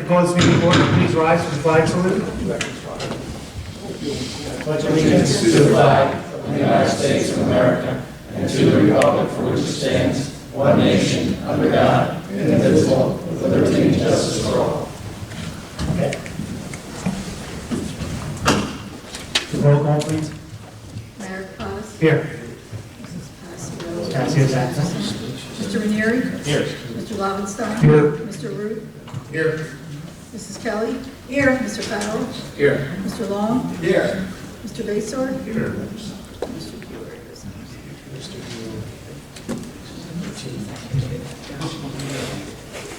call this meeting to order. Please rise for the flag salute. Pledge allegiance To the flag of the United States of America and to the republic for which it stands, one nation, under God, indivisible, with liberty and justice for all. Okay. The roll call, please. Mayor Paz. Here. Mrs. Cassius absent. Mr. Ranieri. Here. Mr. Lobenstein. Here. Mr. Root. Here. Mrs. Kelly. Here. Mr. Farrell. Here. Mr. Long. Here. Mr. Basor. Here. Mr. Bueller.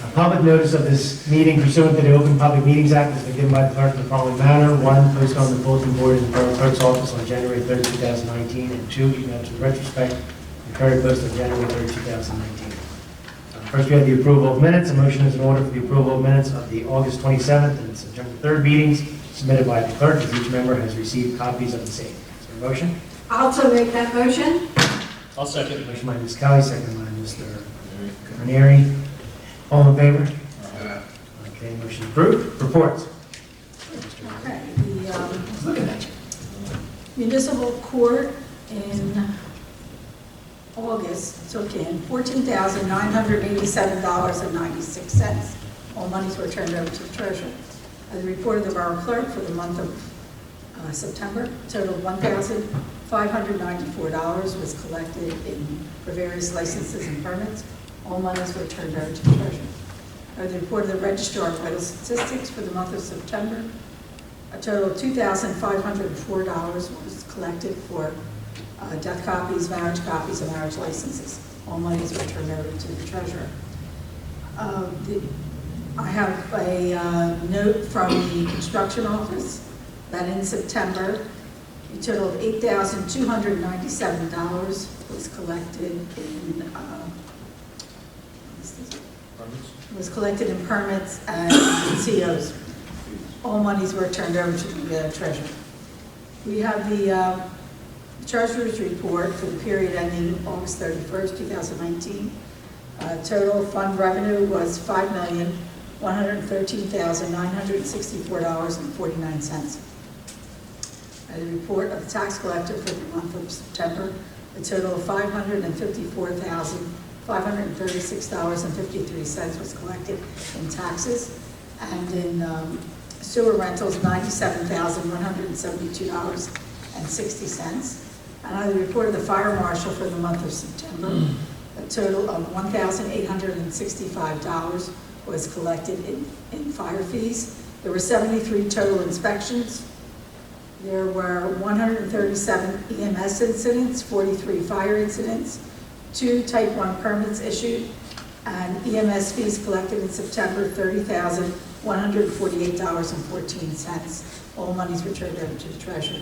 A public notice of this meeting pursuant to the Open Public Meetings Act has been given by the clerk in the following manner. One, posted on the bulletin board in the Borough Clerk's office on January 3rd, 2019, and two, emailed to the retrospect and Courier Post on January 3rd, 2019. First, we have the approval of minutes. A motion is in order for the approval of minutes of the August 27th and September 3rd meetings submitted by the clerk, as each member has received copies of the same. Is there a motion? I'll also make that motion. I'll second. Motion by Ms. Kelly, second by Mr. Ranieri. All in favor? Okay, motion approved. Reports. Okay, the municipal court in August took in $14,987.96. All monies were turned over to the treasurer. As reported the borough clerk for the month of September, a total of $1,594 was collected for various licenses and permits. All monies were turned over to the treasurer. As reported the registrar of vital statistics for the month of September, a total of $2,504 was collected for death copies, marriage copies, and marriage licenses. All monies were turned over to the treasurer. I have a note from the construction office that in September, a total of $8,297 was collected in permits and COs. All monies were turned over to the treasurer. We have the treasurer's report for the period ending August 31st, 2019. Total fund revenue was $5,113,964.49. A report of the tax collector for the month of September, a total of $554,536.53 was collected in taxes, and in sewer rentals, $97,172.60. And I reported the fire marshal for the month of September, a total of $1,865 was collected in fire fees. There were 73 total inspections. There were 137 EMS incidents, 43 fire incidents, 2 Type 1 permits issued, and EMS fees collected in September, $30,148.14. All monies returned over to the treasurer.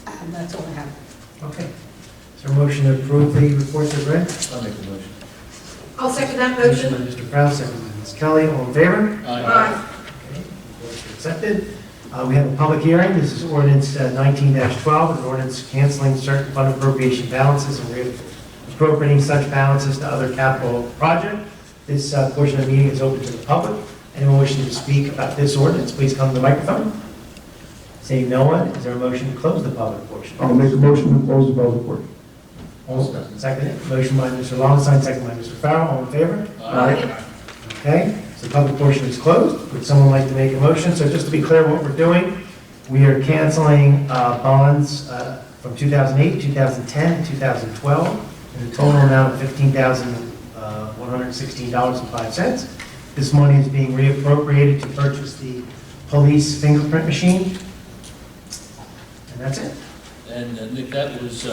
And that's all I have. Okay. Is there a motion to approve the reports as read? I'll make the motion. I'll second that Motion by motion. Mr. Kraus, second by Ms. Kelly. All in favor? Aye. Okay, reports are accepted. We have a public hearing. This is ordinance 19-12, an ordinance canceling certain fund appropriation balances and appropriating such balances to other capital project. This portion of the meeting is open to the public. Anyone wishing to speak about this ordinance, please come to the microphone. Seeing no one, is there a motion to close the public portion? I'll make a motion to close the public portion. Second. Motion by Mr. Lowenstein, second by Mr. Farrell. All in favor? Aye. Okay, so the public portion is closed. Would someone like to make a motion? So just to be clear what we're doing, we are canceling bonds from 2008, 2010, and 2012 in a total amount of $15,116.05. This money is being reappropriated to purchase the police fingerprint machine. And that's it. And Nick, that was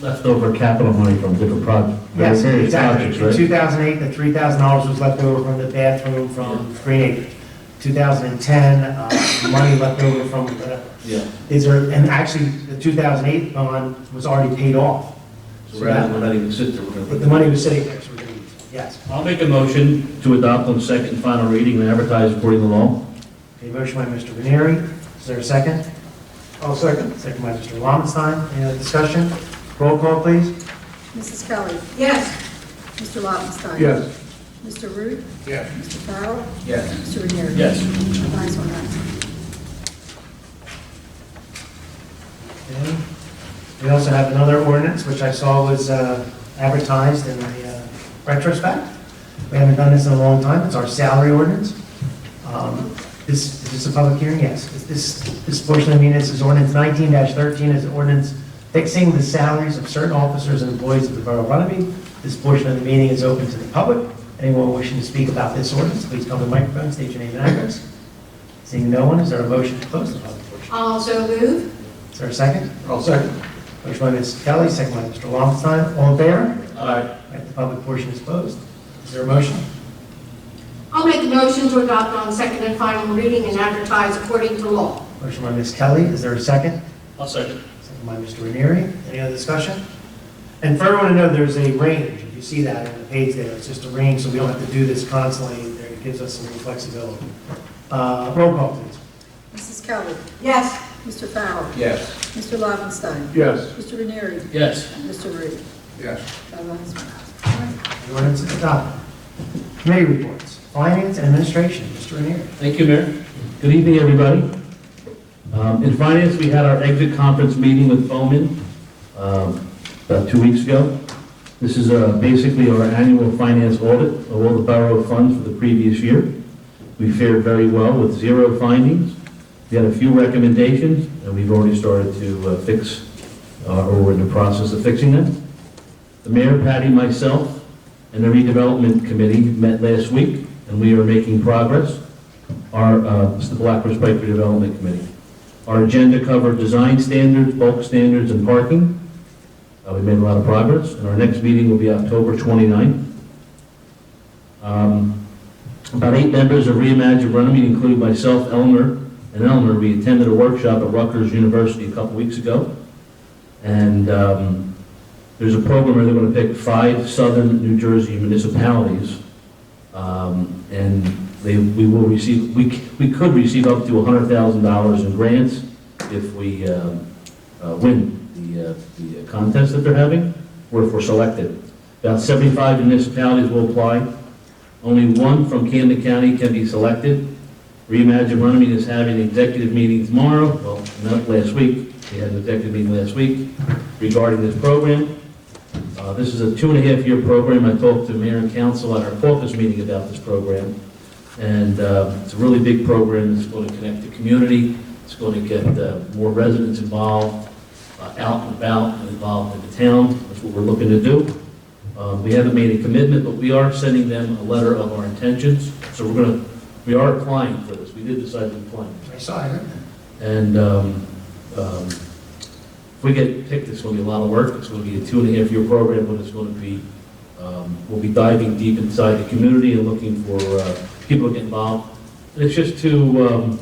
Leftover capital money from different projects. Yes, Various exactly. projects, In right? 2008, the $3,000 was left over from the bathroom from Green Acre. 2010, money left over from whatever. yeah. And actually, the 2008 bond was already paid off. So rather than letting it sit there, we're But going the money was sitting there, so we're going to use it. Yes. I'll make a motion to adopt on second and final reading and advertise according to law. Okay, motion by Mr. Ranieri. Is there a second? I'll second. Second by Mr. Lowenstein. Any other discussion? Roll call, please. Mrs. Kelly. Yes. Mr. Lobenstein. Yes. Mr. Rude? Yes. Mr. Farrell? Yes. Mr. Ranieri? Yes. Ayes 119. Okay. We also have another ordinance, which I saw was advertised in a retrospect. We haven't done this in a long time. It's our salary ordinance. Is this a public hearing? Yes. This portion of the meeting is ordinance 19-13 is an ordinance fixing the salaries of certain officers and employees of the Borough of Runnymede. This portion of the meeting is open to the public. Anyone wishing to speak about this ordinance, please come to the microphone, state your name and address. Seeing no one, is there a motion to close the public portion? Also move. Is there a second? I'll second. Motion by Ms. Kelly, second by Mr. Longstein. All in favor? Aye. Right, the public portion is closed. Is there a motion? I'll make a motion to adopt on second and final reading and advertise according to law. Motion by Ms. Kelly, is there a second? I'll second. Second by Mr. Ranieri. Any other discussion? And for everyone to know, there's a range. If you see that on the page there, it's just a range, so we don't have to do this constantly. It gives us some flexibility. Roll call, please. Mrs. Kelly? Yes. Mr. Farrell? Yes. Mr. Lobenstein? Yes. Mr. Ranieri? Yes. And Mr. Rude? Yes. 5 ayes, 1 The ordinance is adopted. Committee reports. Finance and Administration, Mr. Ranieri. Thank you, Mayor. Good evening, everybody. In Finance, we had our exit conference meeting with Bowman about 2 weeks ago. This is basically our annual finance audit of all the borough funds for the previous year. We fared very well with 0 findings. We had a few recommendations, and we've already started to fix, or we're in the process of fixing them. The mayor, Patty, myself, and the redevelopment committee met last week, and we are making progress. It's the Blackbird Pike Redevelopment Committee. Our agenda covered design standards, bulk standards, and parking. We made a lot of progress, and our next meeting will be October 29th. About 8 members of Reimagine Runnymede, including myself, Elmer, we attended a workshop at Rutgers University a couple weeks ago. And there's a program where they're going to pick 5 southern New Jersey municipalities. And we could receive up to $100,000 in grants if we win the contest that they're having, or if we're selected. About 75 municipalities will apply. Only 1 from Camden County can be selected. Reimagine Runnymede is having an executive meeting tomorrow, well, not last week, they had an executive meeting last week regarding this program. This is a 2.5-year program. I talked to Mayor and Council at our caucus meeting about this program. And it's a really big program. It's going to connect the community. It's going to get more residents involved, out and about and involved in the town. That's what we're looking to do. We haven't made a commitment, but we are sending them a letter of our intentions. So we are applying for this. We did decide to apply. I saw it. And if we get picked, it's going to be a lot of work. It's going to be a 2.5-year program, but it's going to be, we'll be diving deep inside the community and looking for people to get involved. And it's just to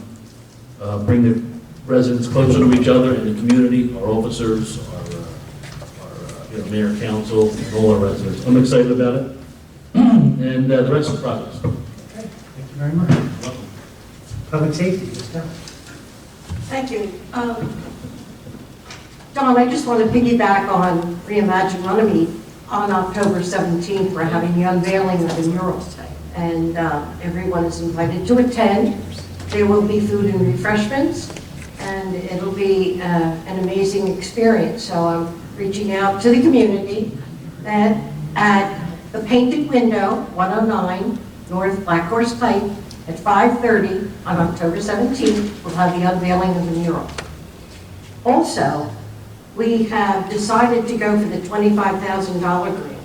bring the residents closer to each other in the community, our officers, our mayor, council, and all our residents. I'm excited about it. And the rest of the progress. Okay, thank you very much. Public Safety, Ms. Kelly. Thank you. Don, I just want to piggyback on Reimagine Runnymede. On October 17th, we're having the unveiling of the mural today, and everyone is invited to attend. There will be food and refreshments, and it'll be an amazing experience. So I'm reaching out to the community that at the Painted Window, 109 North Black Horse Pike, at 5:30 on October 17th, we'll have the unveiling of the mural. Also, we have decided to go for the $25,000 grant.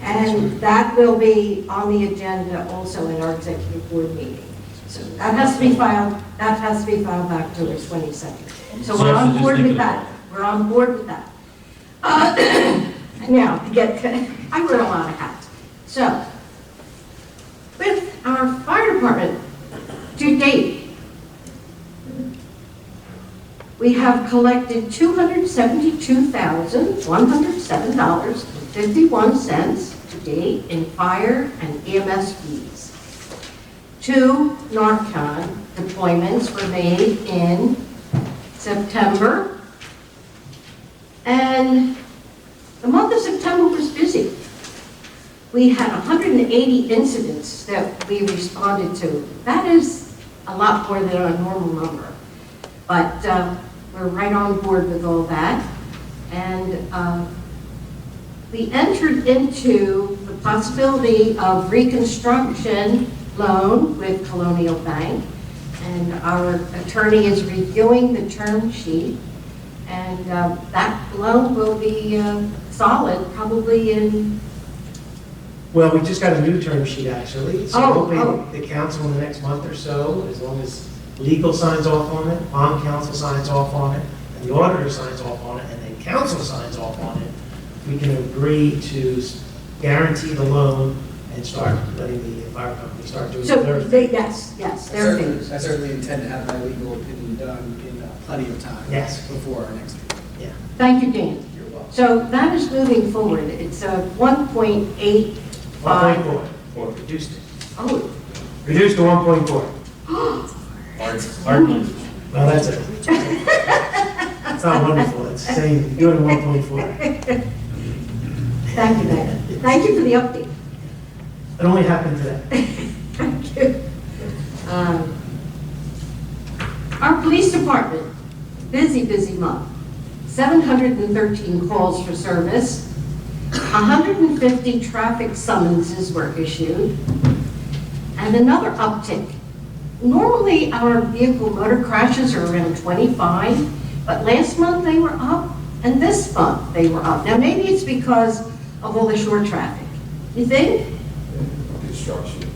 And that will be on the agenda also in our executive board meeting. So that has to be filed, October 22nd. So we're on board with that. We're on board with that. Now, I wear a lot of hats. So, with our fire department, to date, we have collected $272,107.51 to date in fire and EMS fees. 2 Narcan deployments were made in September, and the month of September was busy. we had 180 incidents that we responded to. That is a lot more than our normal number. But we're right on board with all that. And we entered into the possibility of reconstruction loan with Colonial Bank. And our attorney is reviewing the term sheet. And that loan will be solid probably in... Well, we just got a new term sheet, actually. So Oh, hoping the council in the next month or so, as long as legal signs off on it, bond council signs off on it, and the auditor signs off on it, and then council signs off on it, we can agree to guarantee the loan and start letting the fire company start doing So, their thing. yes, I they're certainly, things. I certainly intend to have my legal opinion done in plenty of time. Yes. Before our next meeting. Yeah. Thank you, Dan. You're welcome. So that is moving forward. It's a 1.85. 1.4. Reduced it. Oh, Reduced to 1.4. Hard numbers. Well, that's it. It's not wonderful. It's saying, do it at 1.4. thank you, Dan. Thank you for the update. It only happened today. Thank you. Our police department, busy month. 713 calls for service. 150 traffic summonses were issued. And another uptick. Normally, our vehicle motor crashes are around 25, but last month they were up, and this month they were up. Now, maybe it's because of all the short traffic. You think? Construction.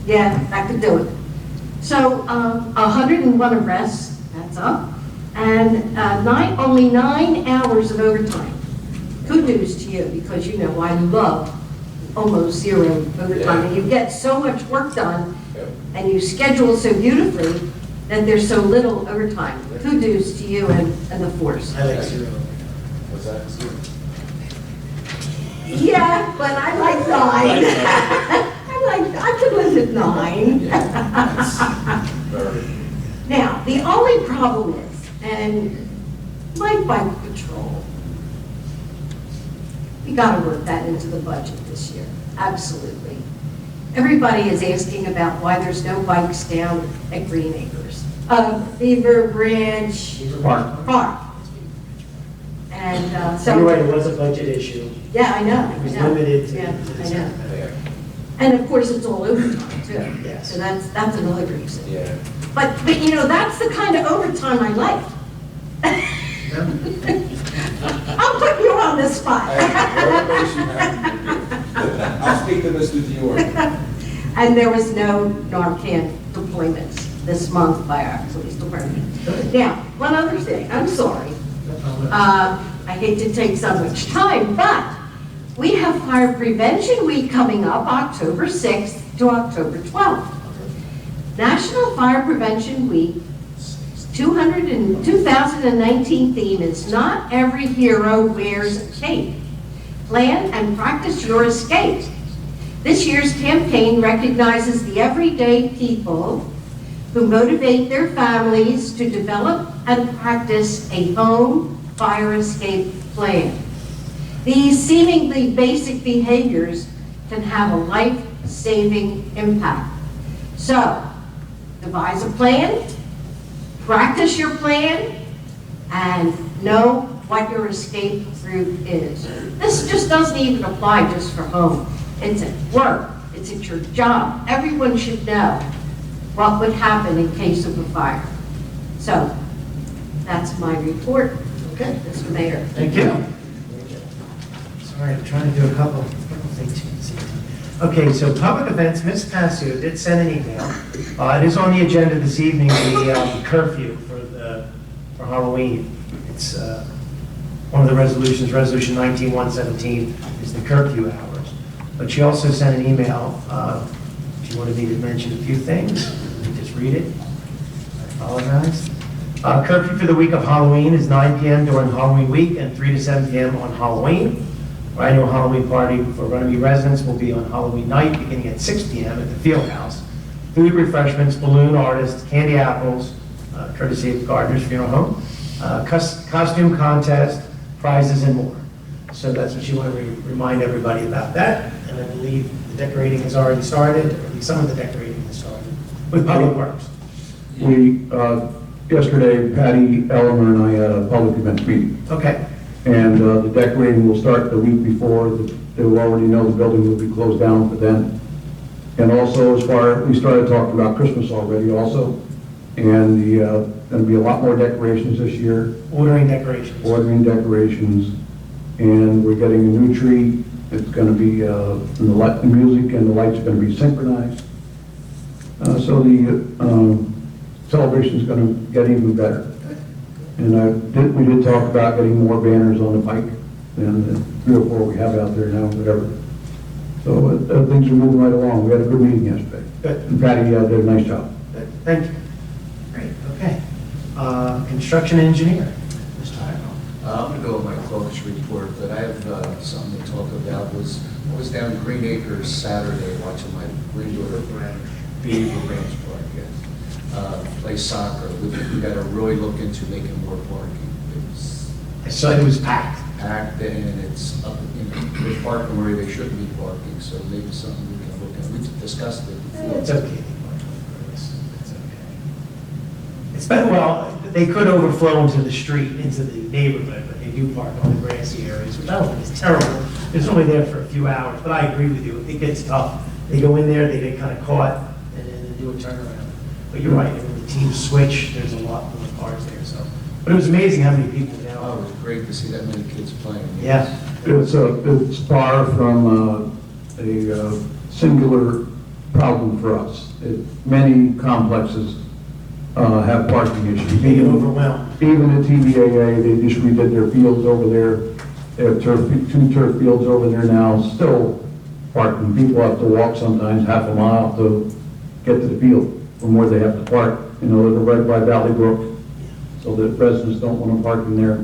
Yeah, that could do it. So, 101 arrests, that's up, and only 9 hours of overtime. Good news to you, because you know I love almost zero overtime, and you get so much work done, and you schedule so beautifully that there's so little overtime. Good news to you and the force. I like zero. What's that? Yeah, but I like 9. I could live at 9. Now, the only problem is, and like bike patrol, we gotta work that into the budget this year, absolutely. Everybody is asking about why there's no bikes down at Green Acres. Beaver Branch Park. And so. You're right, it was a budget issue. Yeah, I know. It was I know. limited to Yeah, this. I know. And of course, it's all overtime too. Yes. So that's another reason. Yeah. But you know, that's the kind of overtime I like. I'll put you on the spot. I'll speak to Mr. Dior. And there was no Narcan deployments this month by our police department. Now, one other thing, I'm sorry. I hate to take so much time, but we have Fire Prevention Week coming up October 6th to October 12th. National Fire Prevention Week 2019 theme is Not Every Hero Wears a Cape. Plan and practice your escape. This year's campaign recognizes the everyday people who motivate their families to develop and practice a home fire escape plan. These seemingly basic behaviors can have a life-saving impact. So, devise a plan, practice your plan, and know what your escape route is. This just doesn't even apply just for home. It's at work, it's at your job. Everyone should know what would happen in case of a fire. So, that's my report. Okay. Mr. Mayor. Thank you. Sorry, I'm trying to do a couple things here. Okay, so public events, Ms. Passio did send an email. It is on the agenda this evening, the curfew for Halloween. It's one of the resolutions, Resolution 19-117, is the curfew hours. But she also sent an email. She wanted me to mention a few things. Let me just read it. I apologize. Curfew for the week of Halloween is 9 p.m. during Halloween week and 3 to 7 p.m. on Halloween. Our annual Halloween party for Runnymede residents will be on Halloween night beginning at 6 p.m. at the Field House. Food, refreshments, balloon artists, candy apples, courtesy of Gardner's Funeral Home, costume contest, prizes, and more. So that's what she wanted to remind everybody about that. And I believe the decorating has already started, or at least some of the decorating has started, with Public Works. We, yesterday, Patty, Elmer, and I had a public event meeting, Okay, and the decorating will start the week before. They will already know the building will be closed down for then. And also, we started talking about Christmas already also, and going to be a lot more decorations this year, ordering decorations. ordering decorations, and we're getting a new tree. It's going to be, the music and the lights are going to be synchronized. So the celebration is going to get even better. And we did talk about getting more banners on the pike than the 3 or 4 we have out there now, whatever. So things are moving right along. We had a good meeting yesterday. Good. And Patty did a nice job. Good. Thank you. Great, okay. Construction engineer, Mr. Hyde. I'm going to go with my closest report, but I have something to talk about. I was down in Green Acres Saturday watching my granddaughter Beaver Branch Park, play soccer. We got to really look into making more parking. I saw it was packed. Packed and it's up, there's parking where they shouldn't be parking, so maybe something we can look at. We've discussed it before. It's okay. It's okay. It's been, well, they could overflow into the street, into the neighborhood, but they do park on the grassy areas, which I don't think is terrible. It's only there for a few hours, but I agree with you. It gets tough. They go in there, they get kind of caught, and then they do a turnaround. But you're right, when the teams switch, there's a lot more cars there, so. But it was amazing how many people now. Oh, it was great to see that many kids playing. Yeah. It's far from a singular problem for us. Many complexes have parking issues. They get overwhelmed. Even at TVAA, they just redid their fields over there. They have 2 turf fields over there now, still parking. People have to walk sometimes half a mile to get to the field from where they have to park. You know, they're right by Valley Brook, so that residents don't want to park in there.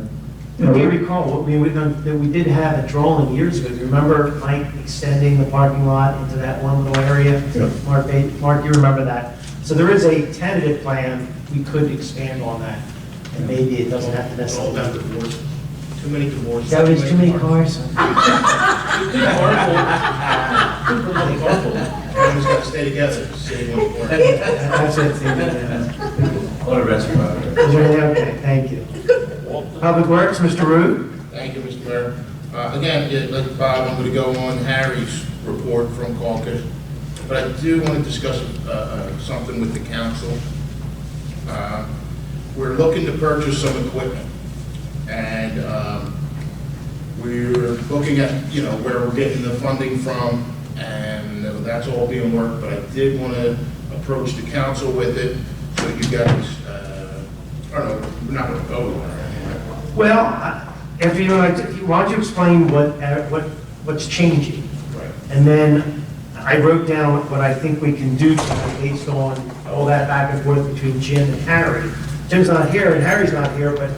You Do you know, recall, we did have a drawing years ago. Do you remember Mike extending the parking lot into that one little area? Yeah. Mark, you remember that? So there is a tentative plan. We could expand on that. And maybe it doesn't have to It's all about necessarily. divorce. Too many divorces. That was too many cars? Everyone's got to stay together, save one corner. That's it. Is What a restaurant. there anything? Okay, thank you. Public Works, Mr. Root? Thank you, Mr. Mayor. Again, yeah, like Bob, I'm going to go on Harry's report from caucus, but I do want to discuss something with the council. We're looking to purchase some equipment, and we're looking at, where we're getting the funding from, and that's all being worked, but I did want to approach the council with it, so you guys, I don't know, we're not going to vote on it. Well, after why don't you explain what's changing? Right. And then I wrote down what I think we can do tonight based on all that back and forth between Jim and Harry. Jim's not here and Harry's not here, but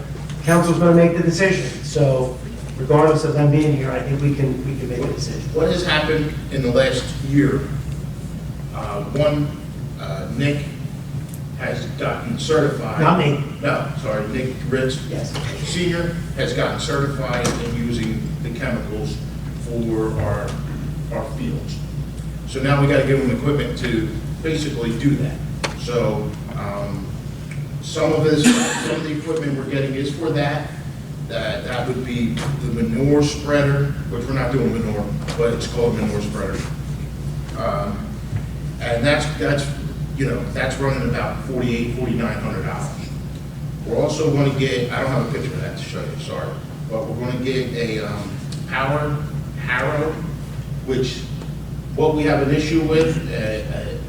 council's going to make the decision. So regardless of them being here, I think we can make a decision. What has happened in the last year? Nick has gotten certified. Not me. No, sorry, Nick Ritz. Yes. Senior has gotten certified in using the chemicals for our fields. So now we got to give him equipment to basically do that. So some of the equipment we're getting is for that. That would be the manure spreader, which we're not doing manure, but it's called manure spreader. And that's running about $4,900. We're also going to get, I don't have a picture of that to show you, sorry, but we're going to get a power harrow, which what we have an issue with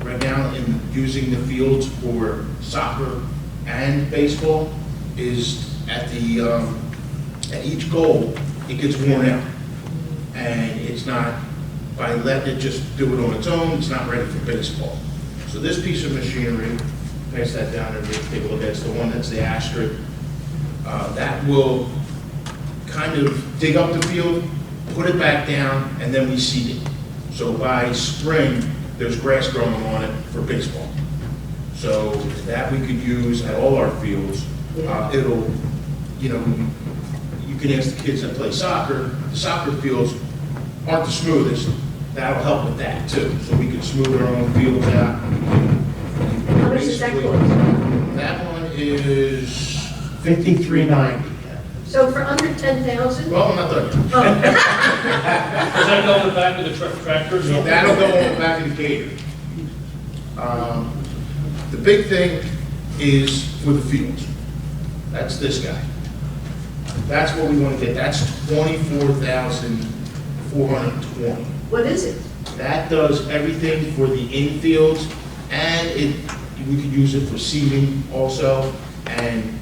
right now in using the fields for soccer and baseball is at each goal, it gets worn out. And it's not, by letting it just do it on its own, it's not ready for baseball. So this piece of machinery, pass that down and take a look at it. It's the one that's the Astrid. That will kind of dig up the field, put it back down, and then we seed it. So by spring, there's grass growing on it for baseball. So that we could use at all our fields. It'll, you you can ask the kids that play soccer, the soccer fields aren't the smoothest. That'll help with that too, so we can smooth our own fields out. How much is that cost? That one is $53.90. So for under 10,000? Well, I'm not done yet. Oh, Does that go in the back of the tractor or something? That'll go on the back of the gator. The big thing is for the fields. That's this guy. That's what we want to get. That's $24,420. what is it? That does everything for the infields, and we could use it for seeding also, and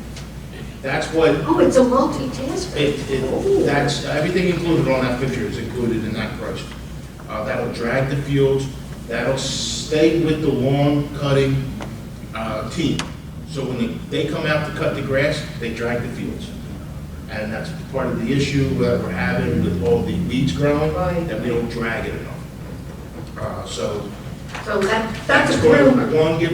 that's what, Oh, it's a multitasker. that's, everything included on that picture is included in that price. That'll drag the fields, that'll stay with the lawn cutting team. So when they come out to cut the grass, they drag the fields. And that's part of the issue that we're having with all the weeds growing, Right. that we don't drag it enough. So So that's that's a going groomer. to,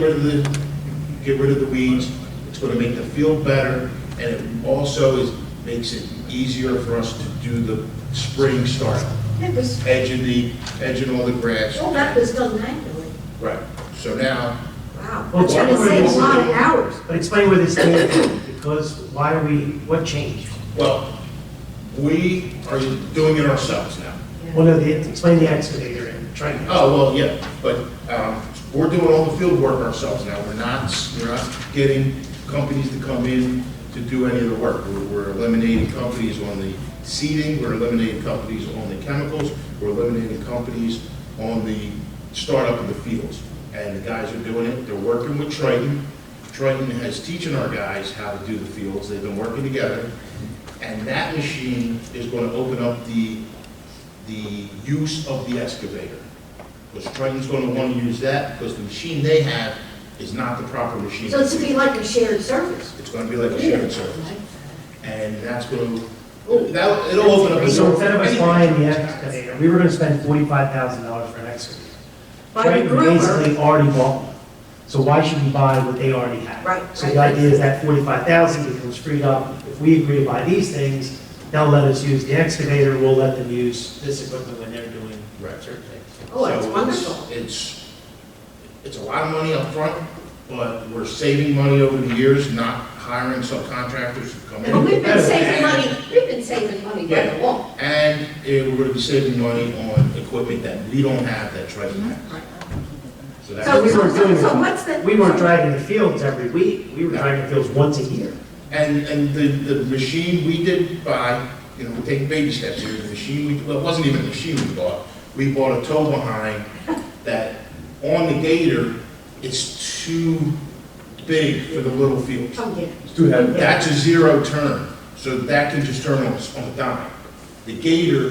get rid of the weeds. It's going to make the field better, and it also makes it easier for us to do the spring start. It was, Edging all the grass. all that was done manually. Right. So now, Wow. Well, That's gonna save a lot of hours. But explain where this came from, because why are we, what changed? well, we are doing it ourselves now. Well, no, explain the excavator and trying. Oh, well, yeah, but we're doing all the field work ourselves now. We're not getting companies to come in to do any of the work. We're eliminating companies on the seeding, we're eliminating companies on the chemicals, we're eliminating companies on the startup of the fields. And the guys are doing it, they're working with Triton. Triton has teaching our guys how to do the fields, they've been working together. And that machine is going to open up the use of the excavator. Because Triton's going to want to use that, because the machine they have is not the proper machine. So it's to be like a shared service. It's going to be like a shared service. And that's going to, it'll open up. So instead of us buying the excavator, we were gonna spend $45,000 for an excavator. By the Triton groomer. basically already bought one. So why should we buy what they already have? Right, So right, the idea right. is that 45,000 becomes freed up. If we agree to buy these things, they'll let us use the excavator, we'll let them use this equipment when they're doing certain things. Oh, that's So wonderful. It's a lot of money up front, but we're saving money over the years, not hiring subcontractors to come But we've in. been saving money, right along. And we're going to be saving money on equipment that we don't have that Triton has. So that's. So we weren't doing so it. what's the? We weren't dragging the fields every week, we were dragging the fields once a year. And the machine we did buy, we're taking baby steps here, the machine, well, it wasn't even a machine we bought a tow behind that on the gator, it's too big for the little fields. Oh, yeah. That's a zero turn, so that can just turn on a dime. The gator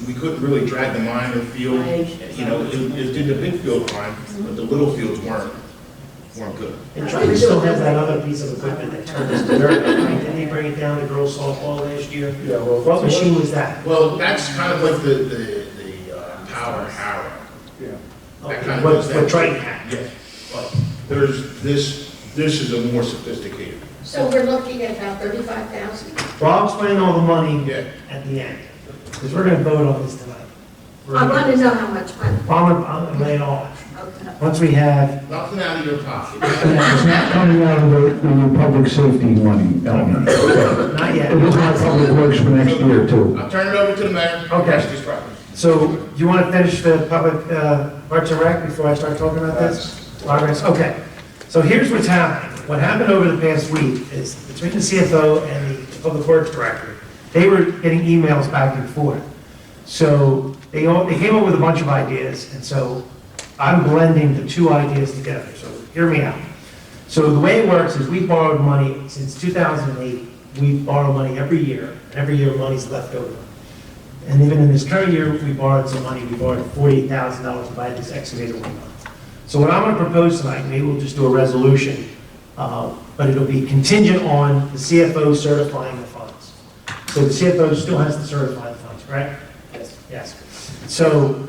we couldn't really drag the minor field, it did the big field fine, but the little fields weren't good. And Triton still has that other piece of equipment that turns to dirt, right? Didn't they bring it down to girls softball last year? Yeah, well, What machine was that? Well, that's kind of like the power harrow. Yeah. That kind of What does that. Triton had? Yeah, but this is a more sophisticated. So we're looking at about 35,000? Well, I'll explain all the money Yeah. at the end, because we're gonna vote on this tonight. I want to know how much money. Well, I'm gonna lay it all out. Okay. Once we have, Nothing out of your pocket. It's not coming out of the public safety money element. not yet. It is not public works for next year, too. I'll turn it over to the mayor. Okay. Rest is property. So, do you want to finish the public, Parks and Rec before I start talking about this? Progress, okay. So here's what's happening. What happened over the past week is between the CFO and the Public Works Director, they were getting emails back and forth. So they came up with a bunch of ideas, and so I'm blending the two ideas together, so hear me out. So the way it works is we borrowed money since 2008. We borrow money every year, and every year money's left over. And even in this current year, we borrowed some money. We borrowed $48,000 to buy this excavator window. So what I'm going to propose tonight, maybe we'll just do a resolution, but it'll be contingent on the CFO certifying the funds. So the CFO still has to certify the funds, correct? Yes. So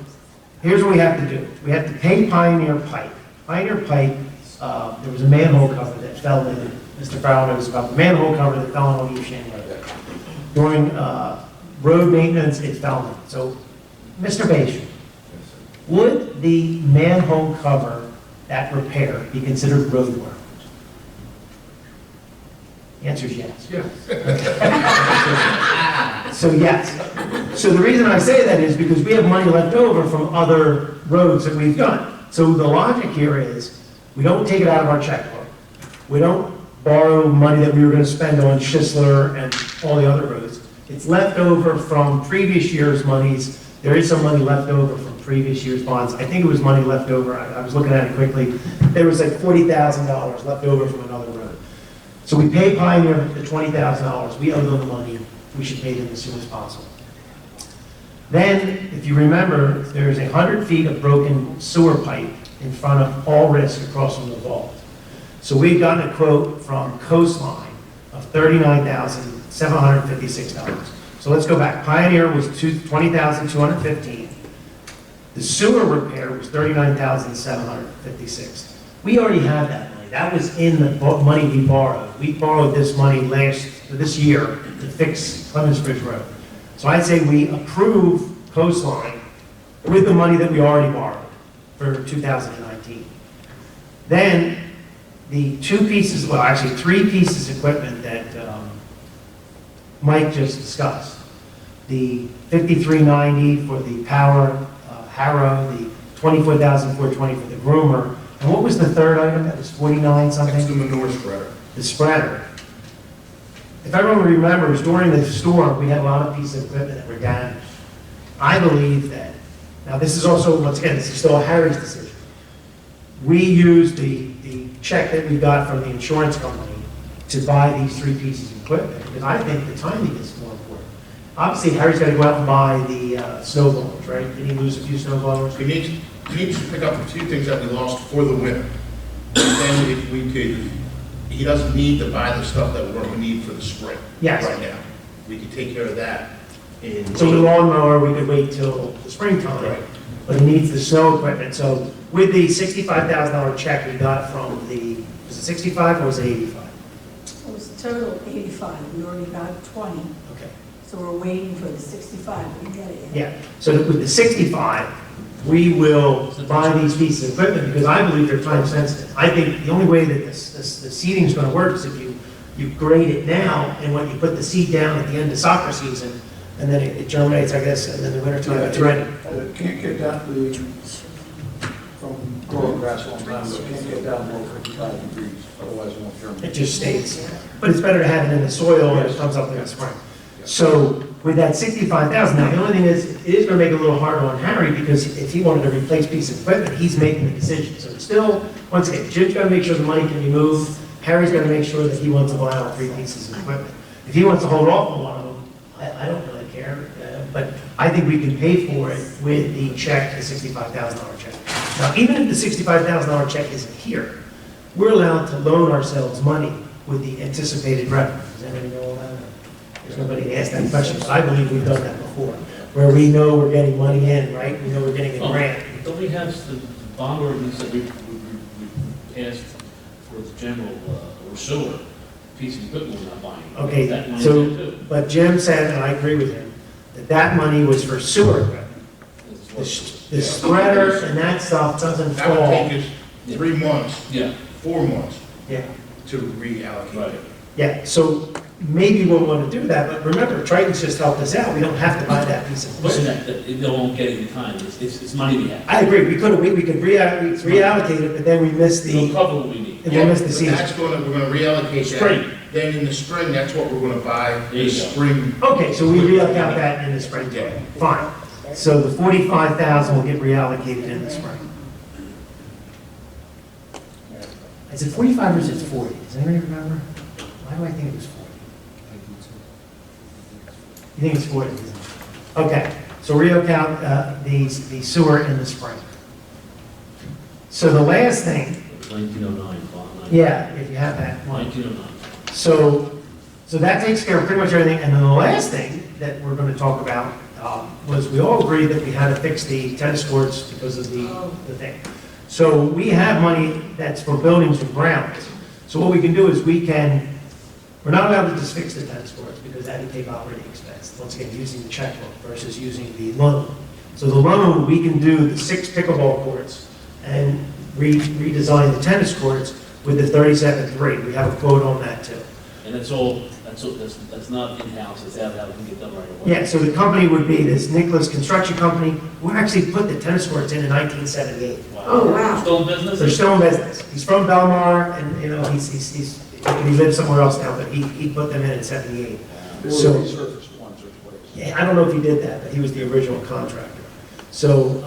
here's what we have to do. We have to pay Pioneer Pipe. Pioneer Pipe, there was a manhole cover that fell in. Mr. Farrell knows about the manhole cover that fell on East Shane Road. during road maintenance, it fell in. So, Mr. Bashir, would the manhole cover, that repair, be considered road work? The answer is yes. So yes. So the reason I say that is because we have money left over from other roads that we've done. So the logic here is, we don't take it out of our checkbook. We don't borrow money that we were going to spend on Schisler and all the other roads. It's left over from previous year's monies. There is some money left over from previous year's bonds. I think it was money left over. I was looking at it quickly. There was like $40,000 left over from another road. So we pay Pioneer the $20,000. We owe them the money. We should pay them as soon as possible. Then, if you remember, there's 100 feet of broken sewer pipe in front of All Risk across from the vault. So we've gotten a quote from Coastline of $39,756. So let's go back. Pioneer was $20,215. The sewer repair was $39,756. We already have that money. That was in the money we borrowed. We borrowed this money this year to fix Clemens Bridge Road. So I'd say we approve Coastline with the money that we already borrowed for 2019. Then the three pieces of equipment that Mike just discussed. The 5390 for the power harrow, the 24,420 for the groomer, and what was the third item? That was 49 something? That's the manure spreader. The spreader. If everyone remembers, during the storm, we had a lot of pieces of equipment that were damaged. I believe that, now this is also, once again, this is still Harry's decision. We used the check that we got from the insurance company to buy these three pieces of equipment, because I think the timing is more important. Obviously, Harry's got to go out and buy the snow blowers, right? Did he lose a few snow blowers? We need to pick up a few things that we lost for the winter. And then if we could, he doesn't need to buy the stuff that we're going to need for the spring. Yes. Right now. We could take care of that in. So the lawnmower, we could wait till the springtime, Right. but he needs the snow equipment. So with the $65,000 check we got from was it 65 or was it 85? It was a total of 85, we already got 20, Okay. so we're waiting for the 65, we didn't get it yet. Yeah, so with the 65, we will buy these pieces of equipment because I believe they're time sensitive. I think the only way that the seeding is going to work is if you grade it now, and when you put the seed down at the end of soccer season, and then it germinates, I guess, and then the winter time it's ready. It can't get down to from growing grass a long time, but it can't get down below 55 degrees, otherwise it won't germinate. It just stays. But it's better to have it in the soil when it comes up in the spring. So with that 65,000, now the only thing is, it is going to make it a little harder on Harry because if he wanted to replace piece of equipment, he's making the decision. So it's still, once again, Jim's got to make sure the money can be moved. Harry's got to make sure that he wants to buy all three pieces of equipment. If he wants to hold off on one of them, I don't really care. But I think we can pay for it with the check, the $65,000 check. Now, even if the $65,000 check isn't here, we're allowed to loan ourselves money with the anticipated revenue. Does anybody know all that? There's nobody asked that question, but I believe we've done that before, where we know we're getting money in, right? We know we're getting a grant. Don't we have the bond ordinance that we passed for the general or sewer piece of equipment we're not buying? Okay, That money's so, in too. but Jim said, and I agree with him, that money was for sewer equipment. The spreader and that stuff doesn't That would fall. take us 3 months, Yeah, 4 months Yeah, to reallocate right. it. yeah, so maybe we'll want to do that, but remember, Triton's just helped us out. We don't have to buy that piece of Listen, equipment. they won't get it in time, it's money we have. I agree, we could reallocate it, but then we missed It'll the, cover what we need. and we'll miss the But season. that's we're going to reallocate Spring. that. Then in the spring, that's what we're going to buy, There you the go. spring. Okay, so we reallocate that in the spring. Yeah. Fine. So the 45,000 will get reallocated in the spring. Is it 45 or is it 40? Does anybody remember? Why do I think it was 40? You think it's 40? Isn't it? Okay, so reallocate the sewer in the spring. So the last thing, 1909, bond. yeah, if you have that one. 1909. So that takes care of pretty much everything. And then the last thing that we're going to talk about was we all agreed that we had to fix the tennis courts because of the thing. So we have money that's for buildings and grounds. So what we can do is we're We're not allowed to just fix the tennis courts because that would take operating expense. Once again, using the checkbook versus using the loan. So the loan, we can do the 6 pickleball courts and redesign the tennis courts with the 37.3. We have a quote on that too. And that's not in-house, it's out, it can get done right away. Yeah, so the company would be this Nicholas Construction Company, who actually put the tennis courts in 1978. Oh, wow. Still in business? They're still in business. He's from Belmar, and, you know, he lives somewhere else now, but he put them in 78. They So- were resurfaced once or twice. Yeah, I don't know if he did that, but he was the original contractor. So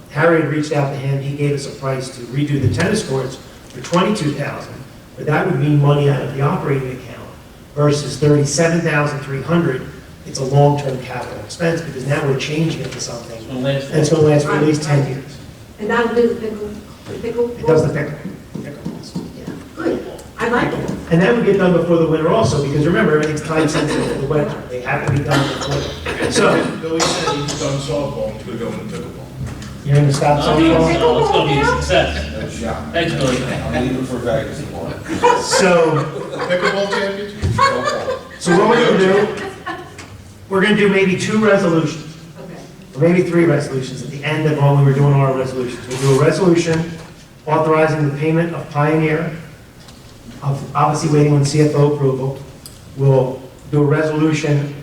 Harry had reached out to him, he gave us a price to redo the tennis courts for $22,000, but that would mean money out of the operating account versus $37,300. It's a long-term capital expense because now we're changing it to something, It's gonna last. and it's going to last for at least 10 years. And that'll do the pickle? It does the pickles. Yeah. Good, I like it. And that would get done before the winter also, because remember, everything's time sensitive to the winter. They have to be done before. So, Billy said he's done softball, he's gonna go into pickleball. you're going to stop No, softball? it's gonna be a success. No shot. Thanks, Billy. I'm leaving for Vegas tomorrow. So, Pickleball championship? so what we're going to do, we're going to do maybe 2 resolutions. Okay. Or maybe 3 resolutions at the end of when we were doing our resolutions. We'll do a resolution authorizing the payment of Pioneer, obviously waiting on CFO approval. We'll do a resolution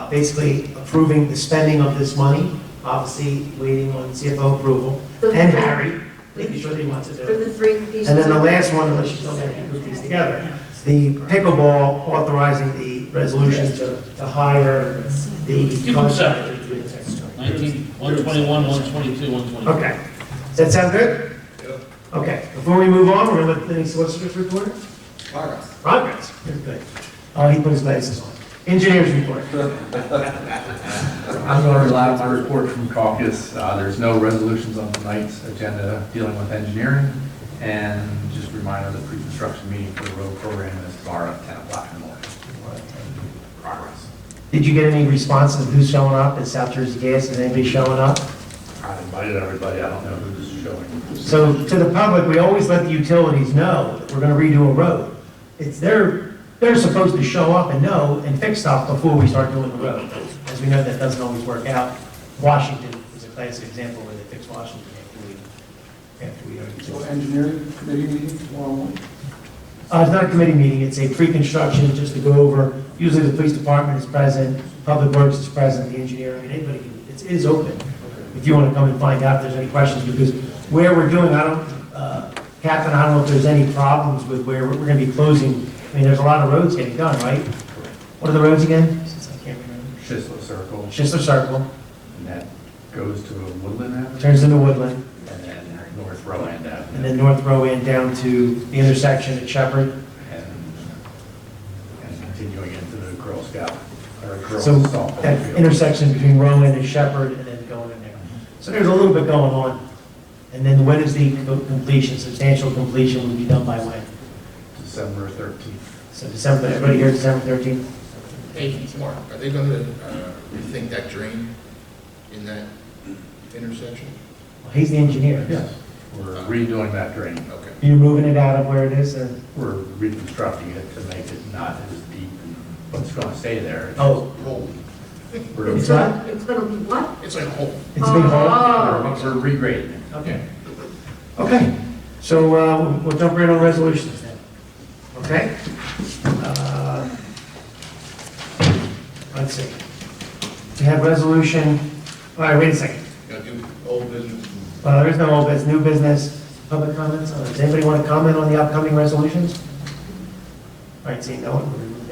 basically approving the spending of this money, obviously waiting on CFO approval, and Harry, making sure that he wants to do For it. the 3 pieces. And then the last one, unless you don't have to put these together, the pickleball authorizing the resolution to hire the Keep them separate. contractor. 121, 122, 123. Okay. Does that sound good? Okay. Before we move on, we're going to let the solicitors report. Progress. Progress. Good, good. Oh, he put his glasses on. Engineers report. I'm going to rely on my report from caucus. There's no resolutions on tonight's agenda dealing with engineering. And just a reminder, the pre-construction meeting for the road program is tomorrow at 10 o'clock in the morning. Progress. Did you get any responses? Who's showing up? Is South Jersey Gas? Is anybody showing up? I invited everybody. I don't know who's showing. So to the public, we always let the utilities know that we're going to redo a road. It's they're supposed to show up and know and fix stuff before we start doing the road. As we know, that doesn't always work out. Washington is a classic example where they fixed Washington after we already. So engineering committee meeting tomorrow morning? It's not a committee meeting, it's a pre-construction, just to go over, usually the police department is present, public works is present, the engineer, I mean, anybody can, it is open. If you want to come and find out if there's any questions, because where we're doing, Catherine, I don't know if there's any problems with where we're going to be closing. I mean, there's a lot of roads getting done, right? What are the roads again? Since I can't remember. Schisler Circle, Schistler Circle, and that goes to Woodland Avenue, turns into Woodland, and then North Rowland and Avenue, then North Rowan down to the intersection at Shepherd. and continuing into the Girl Scout, or Girl So Softball that field. intersection between Rowan and Shepherd, and then going in there. So there's a little bit going on. And then when is the completion, substantial completion will be done by when? December 13th. So December, everybody here, December 13th? Hey, Mark, are they gonna rethink that drain in that intersection? Well, he's the engineer. Yes. We're redoing that drain. Okay. You're moving it out of where it is, or? We're reconstructing it to make it not as deep, but it's going to stay there. Oh, Hole. We're It's what? It's gonna be what? It's like a hole. It's a big hole? Oh. We're regrading it. Okay. Okay, so we'll jump right on resolutions then. Okay? Let's see. We have resolution, all right, wait a second. Gotta do old business. There is no old business, new business, public comments. Does anybody want to comment on the upcoming resolutions? All right, seeing no one, we'll remove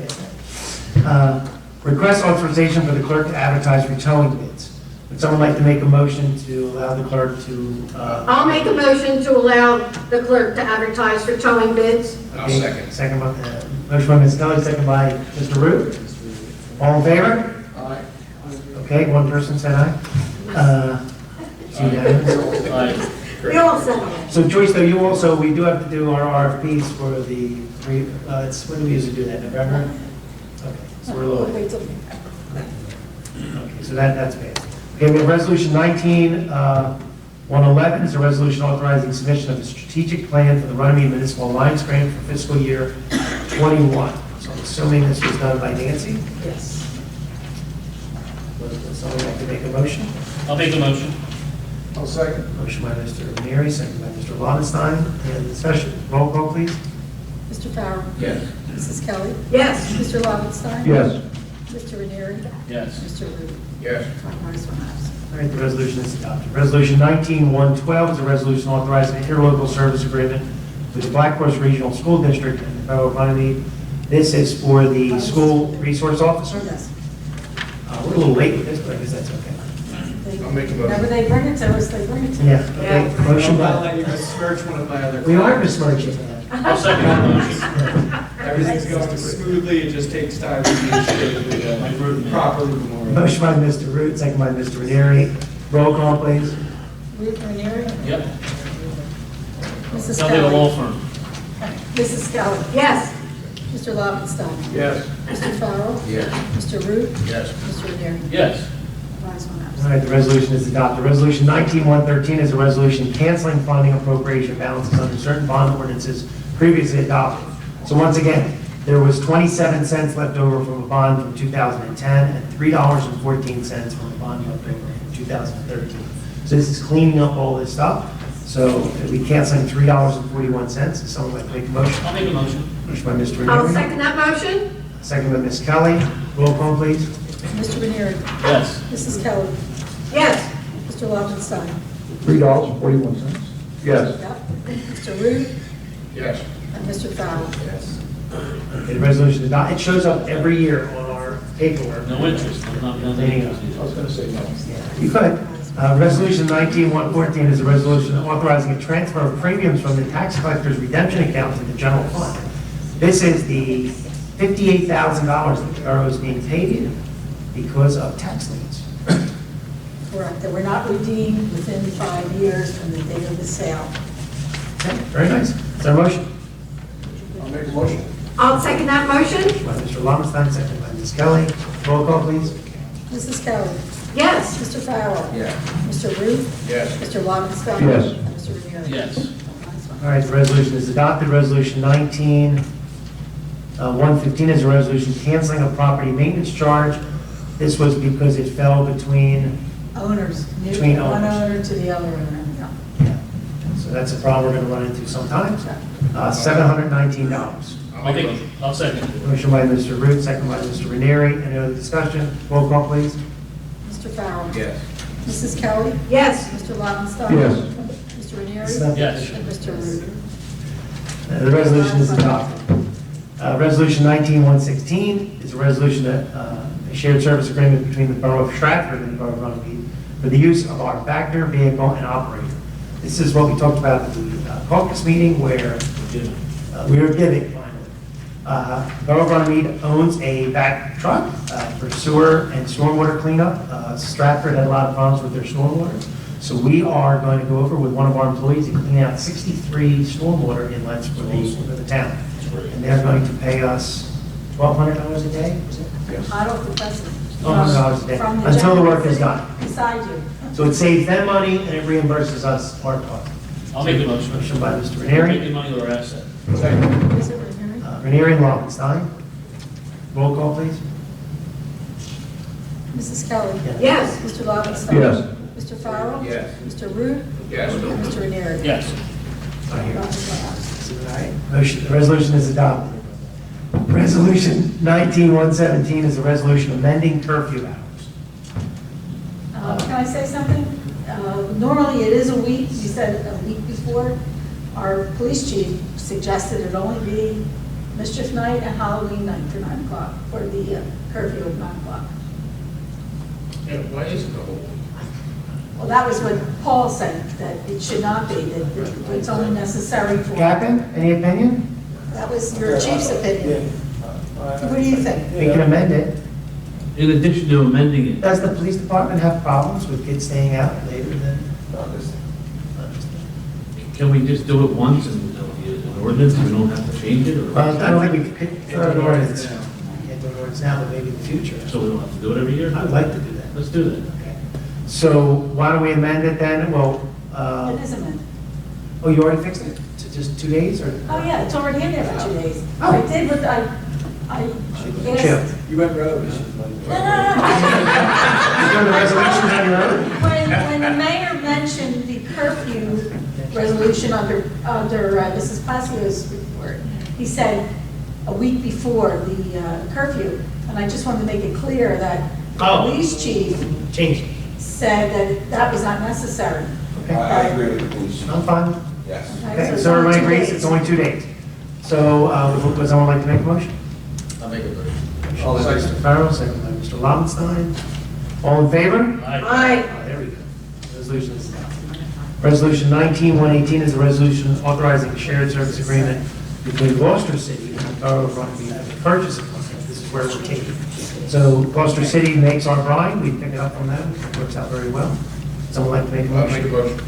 that. Request authorization for the clerk to advertise for towing bids. Would someone like to make a motion to allow the clerk to? I'll make a motion to allow the clerk to advertise for towing bids. I'll Okay, second. Second by, motion by Ms. Kelly, second by Mr. Root. All in favor? Aye. Okay, one person said aye. It's unanimous. We all said that. So Joyce, though, you also, we do have to do our RFPs for the three, when do we usually do that, November? Okay, so we're a little. Wait till- Okay, so that's bad. Okay, we have resolution 19-111, is a resolution authorizing submission of a strategic plan for the Runnymede Municipal Alliance Grant for fiscal year '21. So assuming this was done by Nancy. Yes. Would someone like to make a motion? I'll make a motion. I'll second. Motion by Mr. Ranieri, second by Mr. Lobenstein. Any discussion? Roll call, please. Mr. Farrell? Yes. Mrs. Kelly? Yes. Mr. Lobenstein? Yes. Mr. Ranieri? Yes. Mr. Rudy? Yes. 5 ayes, 1 absent. All right, the resolution is adopted. Resolution 19-112 is a resolution authorizing an interlocal service agreement with the Black Horse Regional School District and the Borough of Runnymede. This is for the school resource officer. Yes. We're a little late with this, but I guess that's okay. I'll make a motion. Whenever they bring it to us, they bring it to us. Yeah, okay. Motion I'll by, let you besmirch one of my other. we are besmirching. I'll second the motion. Everything's going smoothly, it just takes time to make sure that we properly memorialize. Motion by Mr. Root, second by Mr. Ranieri. Roll call, please. Ruth Ranieri? Yep. Mrs. Sounds like a law Kelly? firm. Mrs. Kelly? Yes. Mr. Lobenstein? Yes. Mr. Farrell? Yes. Mr. Root? Yes. Mr. Ranieri? Yes. 5 ayes, 1 All absent. right, the resolution is adopted. Resolution 19-113 is a resolution canceling funding appropriation balances under certain bond ordinances previously adopted. So once again, there was 27 cents left over from a bond from 2010 and $3.14 from a bond left over from 2013. So this is cleaning up all this stuff. So we canceling $3.41. Is someone like to make a motion? I'll make a motion. Motion by Mr. I'll Ranieri. second that motion. Second by Ms. Kelly. Roll call, please. Mr. Ranieri? Yes. Mrs. Kelly? Yes. Mr. Lobenstein? $3.41. Yes. Yep. Mr. Root? Yes. And Mr. Farrell? Yes. Okay, the resolution is adopted. It shows up every year on our paperwork. No interest. Not Cleaning up. I was gonna say no. You could. Resolution 19-114 is a resolution authorizing a transfer of premiums from the tax collector's redemption account to the general fund. This is the $58,000 that the borough is being paid in because of tax liens. Correct, that were not redeemed within 5 years from the date of the sale. Okay, very nice. Is there a motion? I'll make a motion. I'll second that motion. By Mr. Lobenstein, second by Ms. Kelly. Roll call, please. Mrs. Kelly? Yes. Mr. Farrell? Yes. Mr. Root? Yes. Mr. Lobenstein? Yes. And Mr. Ranieri? Yes. 5 ayes, 1 All right, the resolution is adopted. Resolution 19-115 is a resolution canceling a property maintenance charge. This was because it fell between, Owners, Between one owners. owner to the other owner. Yeah. so that's a problem we're going to run into sometimes. $719. I'll second it. Motion by Mr. Root, second by Mr. Ranieri. Any other discussion? Roll call, please. Mr. Farrell? Yes. Mrs. Kelly? Yes. Mr. Lobenstein? Yes. Mr. Ranieri? Yes. And Mr. Root? The resolution is adopted. Resolution 19-116 is a resolution that a shared service agreement between the Borough of Stratford and the Borough of Runnymede for the use of our Vector vehicle and operator. This is what we talked about at the caucus meeting where we were giving finally. Borough of Runnymede owns a back truck for sewer and stormwater cleanup. Stratford had a lot of problems with their stormwater. So we are going to go over with one of our employees and clean out 63 stormwater inlets for the town. And they're going to pay us $1,200 a day, is it? I don't think that's. $1,200 a day, From the until the work general is done. Beside you. So it saves them money and it reimburses us our cost. I'll make the motion. Motion by Mr. Making Ranieri. money with our asset. Is it Ranieri? Ranieri and Lobenstein. Roll call, please. Mrs. Kelly? Yes. Mr. Lobenstein? Yes. Mr. Farrell? Yes. Mr. Root? Yes. And Mr. Ranieri? Yes. All right. 5 ayes, 1 absent. All right. Motion, the resolution is adopted. Resolution 19-117 is a resolution amending curfew hours. Can I say something? Normally, it is a week, you said a week before. Our police chief suggested it only be mischief night and Halloween night for 9 o'clock, for the curfew of 9 o'clock. Yeah, why isn't the whole week? Well, that was what Paul said, that it should not be, that it's only necessary for. Captain, any opinion? That was your chief's opinion. What do you think? We can amend it. In addition to amending it, Does the police department have problems with kids staying out later than? can we just do it once and an ordinance, we don't have to change it, or? I don't think we could, for an ordinance. We can't do an ordinance now, but maybe in the future. So we don't have to do it every year? I'd like to do that. Let's do that. Okay. So why don't we amend it then? Well, It is amended. oh, you already fixed it? To just 2 days or? Oh, yeah, it's already in there for 2 days. Oh. I did what I Chip. asked, You went rogue. no, You doing the resolutions on your own? when the mayor mentioned the curfew resolution under Mrs. Placio's report, he said a week before the curfew, and I just wanted to make it clear that the Oh. police chief Change it. said that that was not necessary. Okay, I agree with the police. I'm fine. Yes. Okay, it's so only everybody 2 agrees, days. it's only 2 days. So, would someone like to make a motion? I'll make a motion. I'll second. Mr. Farrell, second by Mr. Lobenstein. All in favor? Aye. There we go. Resolution is adopted. Resolution 19-118 is a resolution authorizing a shared service agreement between Gloucester City and the Borough of Rugby for the purchase of equipment. This is where we're taking. So Gloucester City makes our brine, we pick it up from them, it works out very well. Someone like to make a I'll make a motion? motion.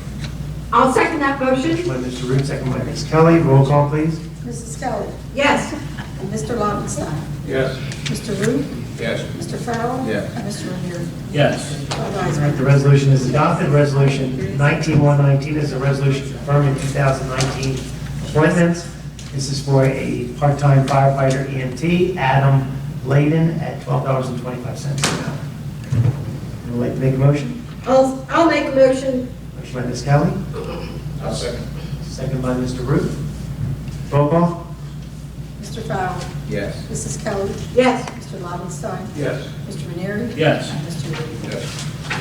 I'll second that Motion motion. by Mr. Root, second by Ms. Kelly. Roll call, please. Mrs. Kelly, Yes. and Mr. Lobenstein, Yes. Mr. Root, Yes. Mr. Farrell. Yes. And Mr. Renier. Yes. All All ayes, right, the resolution is adopted. Resolution 19-119 is a resolution confirming 2019 appointments. This is for a part-time firefighter EMT, Adam Layden, at $12.25 an hour. Would you like to make a motion? I'll make a motion. Motion by Ms. Kelly, I'll second. second by Mr. Root. Roll call? Mr. Farrell, Yes. Mrs. Kelly, Yes. Mr. Lobenstein, Yes. Mr. Renier. Yes. And Mr. Root. Yes.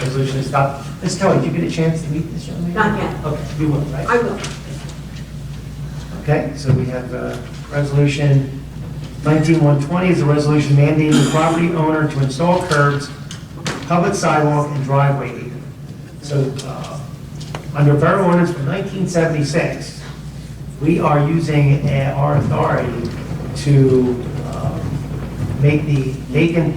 Resolution is adopted. Ms. Kelly, did you get a chance to meet this young lady? Not yet. Okay, you will, right? I will. Okay, so we have Resolution 19-120 is a resolution mandating the property owner to install curbs, public sidewalk, and driveway. So, under Borough Ordinance from 1976, we are using our authority to make the vacant,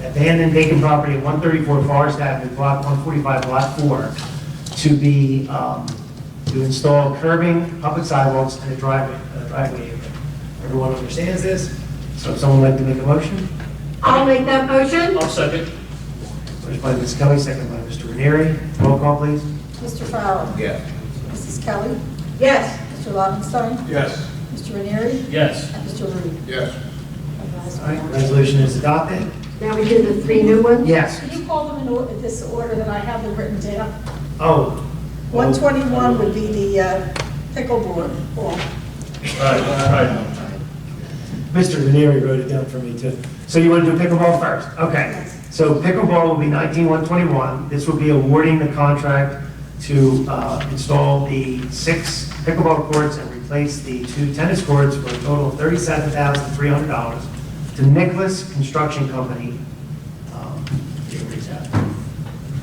abandoned vacant property at 134 Forest Avenue, Block 145, Lot 4, to be, to install curbing, public sidewalks, and a driveway. Everyone understands this? So if someone would like to make a motion? I'll make that motion. I'll second. First by Ms. Kelly, second by Mr. Ranieri. Roll call, please. Mr. Farrell, Yes. Mrs. Kelly, Yes. Mr. Lobenstein, Yes. Mr. Renier. Yes. And Mr. Root. Yes. All ayes, All right, ayes. resolution is adopted. Now we do the 3 new ones? Yes. Can you call them in this order that I have them written down? Oh. 121 would be the pickleboard. Ball. Right. Mr. Ranieri wrote it down for me too. So you want to do pickleball first? Okay. So pickleball will be 19-121. This will be awarding the contract to install the 6 pickleball courts and replace the 2 tennis courts for a total of $37,300 to Nicholas Construction Company.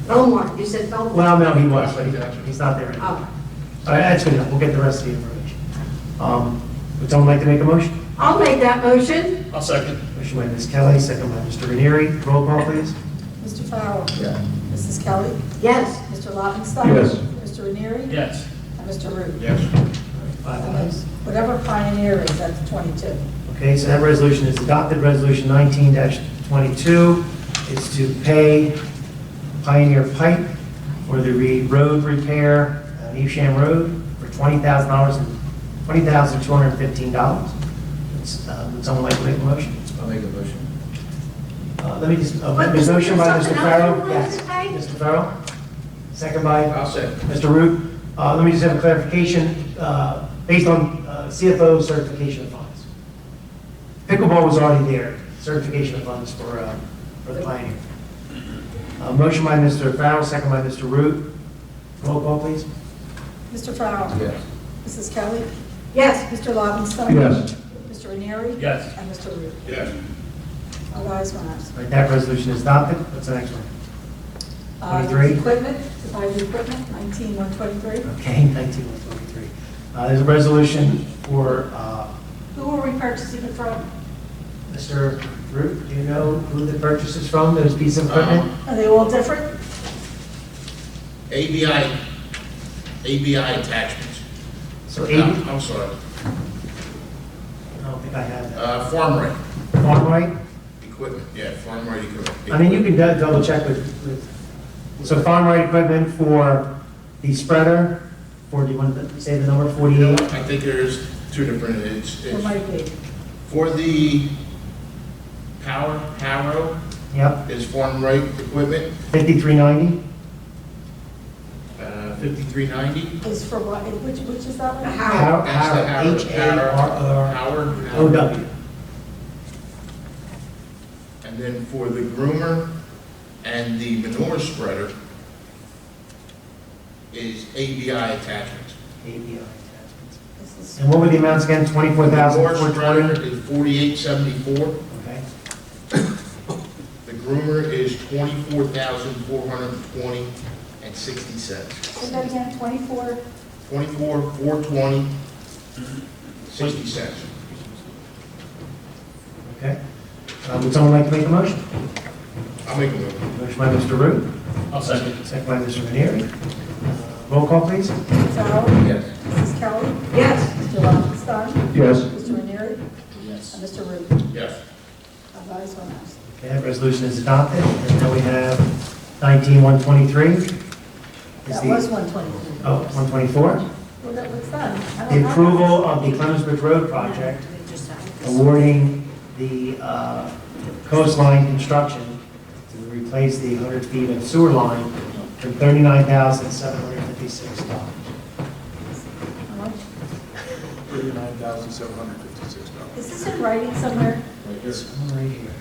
Belmar, you said Belmar? Well, no, he was, but he's not there anymore. Oh. All right, that's good enough. We'll get the rest of the information. Would someone like to make a motion? I'll make that motion. I'll second. Motion by Ms. Kelly, second by Mr. Ranieri. Roll call, please. Mr. Farrell. Yeah. Mrs. Kelly. Yes. Mr. Lobenstein. Yes. Mr. Ranieri. Yes. And Mr. Root. Yes. Five And then ayes. whatever Pioneer is, that's 22. Okay, so that resolution is adopted. Resolution 19-22 is to pay Pioneer Pipe for the road repair on Evesham Road for $20,000 and $20,215. Would someone like to make a motion? I'll make a motion. Let me just, But there's a motion by there's Mr. something else Farrell. you wanted Yes, to say? Mr. Farrell. Second by I'll second. Mr. Root. Let me just have a clarification, based on CFO certification of funds. Pickleball was already there, certification of funds for the Pioneer. Motion by Mr. Farrell, second by Mr. Root. Roll call, please. Mr. Farrell. Yes. Mrs. Kelly. Yes. Mr. Lobenstein. Yes. Mr. Ranieri. Yes. And Mr. Root. Yes. All ayes, one absent. All right, that resolution is adopted. What's the next one? 23. Equipment, to buy the equipment, 19-123. Okay, 19-123. There's a resolution for Who are we purchasing it from? Mr. Root. Do you know who the purchase is from, those pieces of equipment? Are they all different? ABI attachments. So No, 80, I'm sorry. I don't think I have that. Farm rate Farm right? equipment, yeah, farm rate equipment. I mean, you can double check with, so farm right equipment for the spreader, do you want to say the number, 48? I think there's 2 different, it's Or might be? For the Harrow Yep, is farm right equipment, 5390. 5390. Is for what, which is that one? Harrow, That's the H-A-R-R-O-W. Howard. And then for the groomer and the manure spreader is ABI attachments. ABI attachments. This is- And what were the amounts again? Manure spreader 24,420? is 4874. Okay. The groomer is 24,420 and 60 cents. Say that again, 24, 24,420, 60 cents. Okay. Would someone like to make a motion? I'll make a move. Motion by Mr. Root, I'll second. second by Mr. Ranieri. Roll call, please. Mr. Fowler? Yes. Mrs. Kelly? Yes. Mr. Lobenstein? Yes. Mr. Ranieri? Yes. And Mr. Root? Yes. Five ayes, one absent. Okay, that resolution is adopted. And now we have 19-123. That was 123. Oh, 124. Well, what's that? I don't The have approval of the Clemensbridge Road project, awarding the coastline construction to replace the 100 feet of sewer line for $39,756. How much? $39,756. Is this in writing somewhere? This one right here.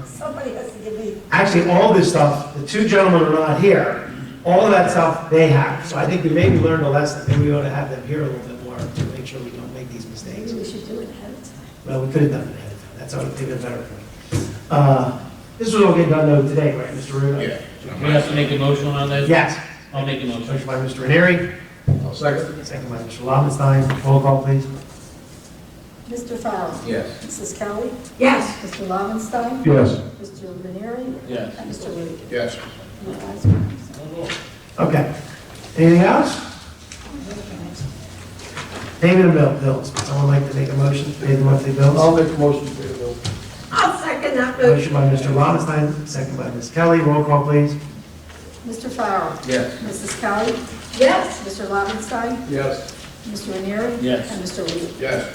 Somebody has to give me. Actually, all this stuff, the two gentlemen are not here. All of that stuff they have. So I think we maybe learned a lesson. Maybe we ought to have them here a little bit more to make sure we don't make these mistakes. Maybe we should do it ahead of time. Well, we could have done it ahead of time. That's always been a better point. This was all getting done though today, right, Mr. Ruda? Yeah. We have to make a motion on that? Yes. I'll make a motion. Motion by Mr. Ranieri, I'll second. second by Mr. Lobenstein. Roll call, please. Mr. Fowler? Yes. Mrs. Kelly? Yes. Mr. Lobenstein? Yes. Mr. Ranieri? Yes. And Mr. Root? Yes. Five ayes, one absent. Okay. Anything else? Payment of bills. Would someone like to make a motion to pay the monthly bills? I'll make a motion to pay the bill. I'll second that motion. Motion by Mr. Lobenstein, second by Ms. Kelly. Roll call, please. Mr. Fowler? Yes. Mrs. Kelly? Yes. Mr. Lobenstein? Yes. Mr. Ranieri? Yes. And Mr. Root? Yes.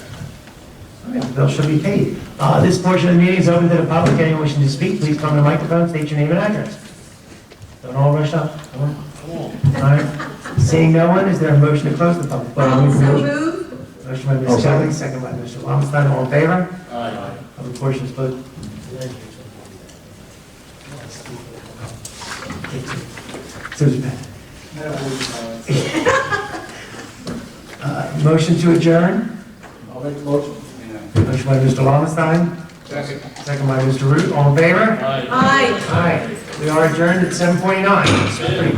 All right, the bill should be paid. This portion of the meeting is open to the public. Anyone wishing to speak, please come to the microphone, state your name and address. Don't all rush up. Come on. All right. Seeing no one, is there a motion to close the public? Also moved. Motion by Ms. Kelly, second by Mr. Lobenstein. All in favor? Aye. Public portion is closed. So is Pat. Motion to adjourn. I'll make the motion. Motion by Mr. Lobenstein, Second. second by Mr. Root. All in favor? Aye. Aye. Aye. We are adjourned at 7:29.